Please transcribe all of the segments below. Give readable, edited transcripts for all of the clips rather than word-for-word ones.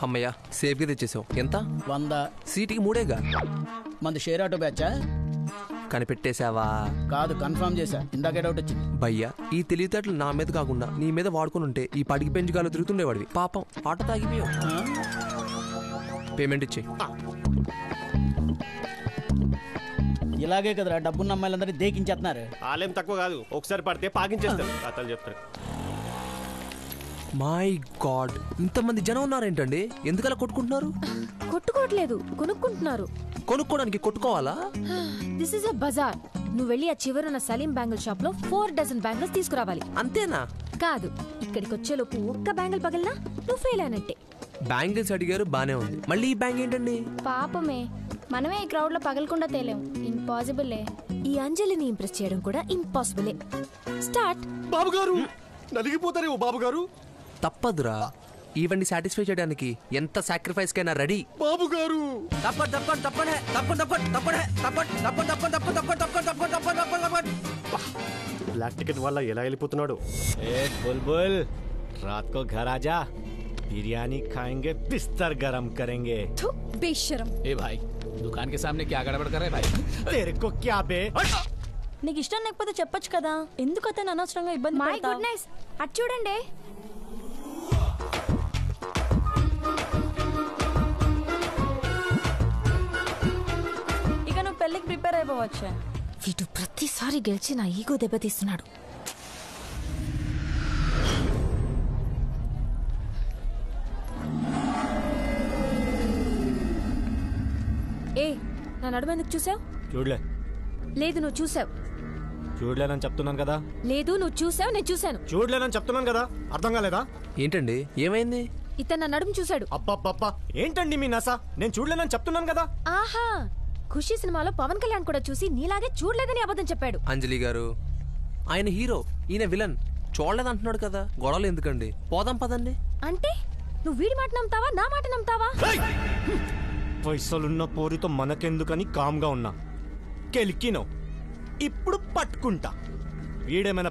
అమ్మయ్యా సేఫ్గా తెచ్చేసావు. ఎంత? 100. సీటుకి 3గా? మంది షేర్ ఆటో బ్యాచా? కనిపెట్టేశావా? కాదు, కన్ఫర్మ్ చేశా. ఇందాకే డౌట్ వచ్చింది. భయ్యా ఈ తెలివితేటలు నా మీద కాకుండా నీ మీద వాడుకుని ఉంటే ఈ పడికి పెంచుగాలు తిరుగుతుండేవాడివి. పాపం ఆటో తాగిపోయావు. పేమెంట్ ఇచ్చే. ఇలాగే కదరా డబ్బున్న అమ్మాయిలందరినీ దేకించేస్తున్నారు. ఆలయం తక్కువ కాదు, ఒకసారి పడితే పాకించేస్తారు. కథలు చెప్తారు. మై గాడ్, ఇంతమంది జనం ఉన్నారేంటండి? ఎందుకలా కొట్టుకుంటున్నారు? కొట్టుకోవట్లేదు, కొనుక్కుంటున్నారు. కొనుక్కోడానికి కొట్టుకోవాలా? This is a bazaar. నువ్వు వెళ్ళి ఆ చివరున్న సలీం బ్యాంగిల్ షాప్ లో 4 డజన్ బ్యాంగిల్స్ తీసుకురావాలి. అంతేనా? కాదు, ఇక్కడికి వచ్చేలోపు ఒక్క బ్యాంగిల్ పగిలినా నువ్వు ఫెయిల్ అయినట్టే. బ్యాంగిల్స్ అడిగారు, బానే ఉంది. మళ్ళీ ఈ బ్యాంగ్ ఏంటండి? పాపమే, మనమే ఈ క్రౌడ్ లో పగలకుండా తేలేం. ఇంపాసిబుల్లే. ఈ అంజలిని ఇంప్రెస్ చేయడం కూడా ఇంపాసిబులే. స్టార్ట్. బాబు గారు నలిగిపోతారేమో బాబు గారు. తప్పదురా, ఈవెంట్ సాటిస్ఫై చేయడానికి ఎంత సాక్రిఫైస్ కైనా రెడీ. బాబు గారు బ్లాక్ టికెట్ వల్ల ఎలా వెళ్ళిపోతున్నాడు? बुलबुल, रात को घर आजा, बिरयानी खाएंगे, बिस्तर गरम करेंगे। बेशरम। ए भाई, दुकान के सामने क्या गड़बड़ कर रहे भाई? तेरे को क्या बे? నీకు ఇష్టం లేకపోతే చెప్పొచ్చు కదా, ఎందుకు అతను అనవసరంగా ఇబ్బంది మై పడతావు? గుడ్నెస్, అటు చూడండి. ఇక నువ్వు పెళ్ళికి ప్రిపేర్ అయిపోవచ్చా? వీడు ప్రతిసారి గెలిచి నా ఈగో దెబ్బతీస్తున్నాడు. ఏ, నా నడుము ఎందుకు చూసావు? చూడలే. లేదు, నువ్వు చూసావు. చూడలేనని చెప్తున్నాను కదా. లేదు, నువ్వు చూసావు, నేను చూశాను. చూడలేనని చెప్తున్నాను కదా, అర్థం కాలేదా? ఏంటండి, ఏమైంది? ఇతను నా నడుము చూశాడు. అప్పప్ప, ఏంటండి మీ నస? నేను చూడలేనని చెప్తున్నాను కదా. ఆహా, ఖుషి సినిమాలో పవన్ కళ్యాణ్ కూడా చూసి నీలాగే చూడలేదని అబద్ధం చెప్పాడు. అంజలి గారు, ఆయన హీరో, ఈయన విలన్. చూడలేదంటున్నాడు కదా, గొడవలు ఎందుకండి? పోదాం పదండి. అంటే నువ్వు వీడి మాట నమ్ముతావా, నా మాట నమ్ముతావా? పైసలున్న పోరితో మనకెందుకని కామ్గా ఉన్నా. కెలికినో, ఇప్పుడు పట్టుకుంటా. వీడేమైనా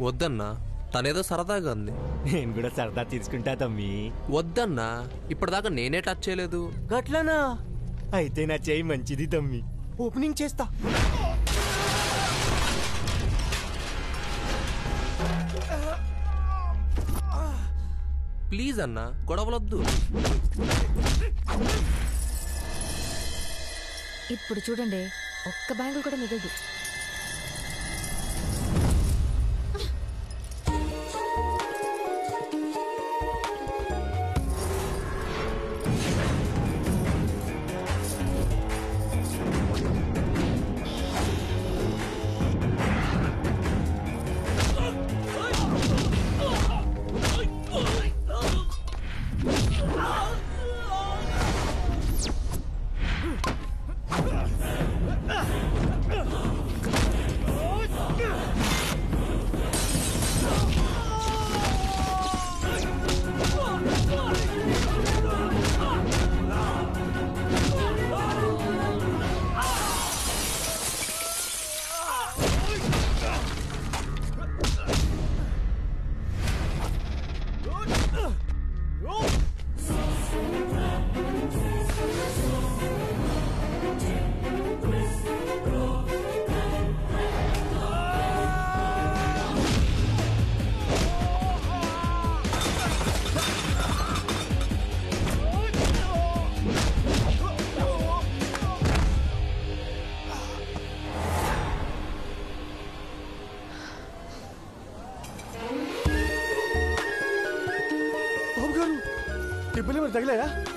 వద్దన్నా, తనేదో సరదాగా ఉంది. నేను కూడా సరదా తీసుకుంటా తమ్మి. వద్దన్నా, ఇప్పటిదాకా నేనే టచ్ చేయలేదు. గట్లనా? అయితే నా చేయి మంచిది తమ్మి, ఓపెనింగ్ చేస్తా. ప్లీజ్ అన్నా, గొడవలొద్దు. ఇప్పుడు చూడండి, ఒక్క బ్యాంగిల్ కూడా మిగలదు.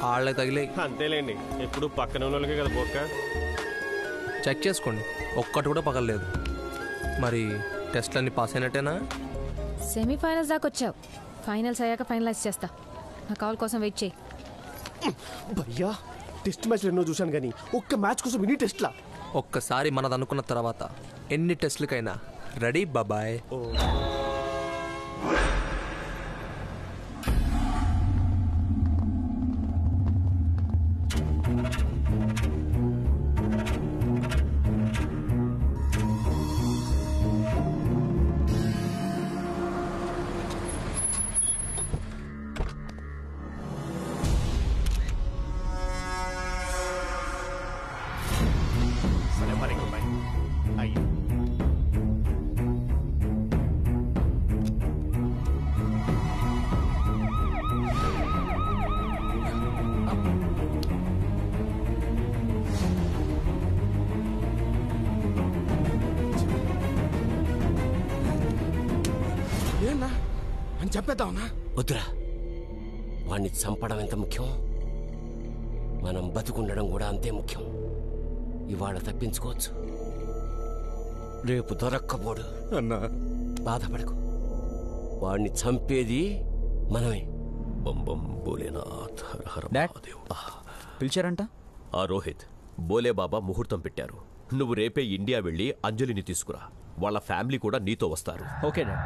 వాళ్ళకి తగిలే. అంతేలేండి, ఎప్పుడు పక్కన ఉన్న వాళ్ళకే కదా బొక్క. చెక్ చేసుకోండి, ఒక్కటి కూడా పగలలేదు. మరి టెస్ట్లన్నీ పాస్ అయినట్టేనా? సెమీఫైనల్స్ దాకా వచ్చావు, ఫైనల్స్ అయ్యాక ఫైనలైజ్ చేస్తా. నా కాల్ కోసం వెయిట్ చేయి. భయ్యా, టెస్ట్ మ్యాచ్లు ఎన్నో చూశాను కానీ ఒక్క మ్యాచ్ కోసం ఇన్ని టెస్ట్లా? ఒక్కసారి మనది అనుకున్న తర్వాత ఎన్ని టెస్ట్లకైనా రెడీ బాబాయ్. వాడిని చంపేద్దామన్నా? వద్దురా, వాడిని చంపడం ఎంత ముఖ్యం, మనం బతుకుండడం కూడా అంతే ముఖ్యం. ఇవాళ తప్పించుకోవచ్చు, రేపు దొరక్కపోడు. అన్నా బాధపడకు, వాడిని చంపేది మనమే. బం బం భోలేనాథ్ హర హర డాడ్. మహాదేవ్. పిలిచారంట? ఆ రోహిత్, బోలేబాబా ముహూర్తం పెట్టారు. నువ్వు రేపే ఇండియా వెళ్ళి అంజలిని తీసుకురా. వాళ్ళ ఫ్యామిలీ కూడా నీతో వస్తారు. Okay dad.